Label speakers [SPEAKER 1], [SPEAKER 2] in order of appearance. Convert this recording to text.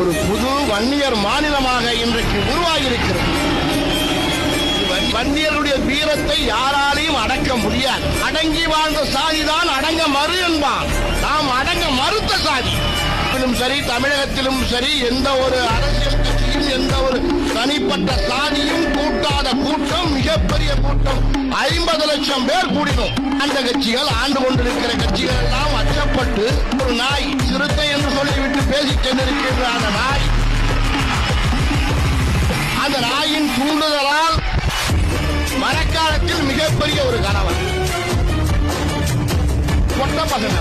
[SPEAKER 1] ஒரு புது வன்னியர் மாநிலமாக இன்றைக்கு உருவாகியிருக்கிறது. வன்னியருடைய வீரத்தை யாராலையும் அடக்க முடியாது. அடங்கி வாழ்ந்த சாதிதான் அடங்க மறு என்பான். நாம் அடங்க மறுத்த சாதி. சரி, தமிழகத்திலும் சரி, எந்த ஒரு அரசியல் கட்சியும் எந்த ஒரு தனிப்பட்ட சாதியும் கூட்டாத கூட்டம், மிகப்பெரிய கூட்டம், 50 லட்சம் பேர் கூடினோம். அந்த கட்சிகள், ஆண்டு கொண்டிருக்கிற கட்சிகள் எல்லாம் அச்சப்பட்டு ஒரு நாய், சிறுத்தை என்று சொல்லிவிட்டு பேசிச் சென்றிருக்கின்ற அந்த நாயின் தூண்டுதலால் மரக்காலத்தில் மிகப்பெரிய ஒரு கணவன், கொட்ட பசங்க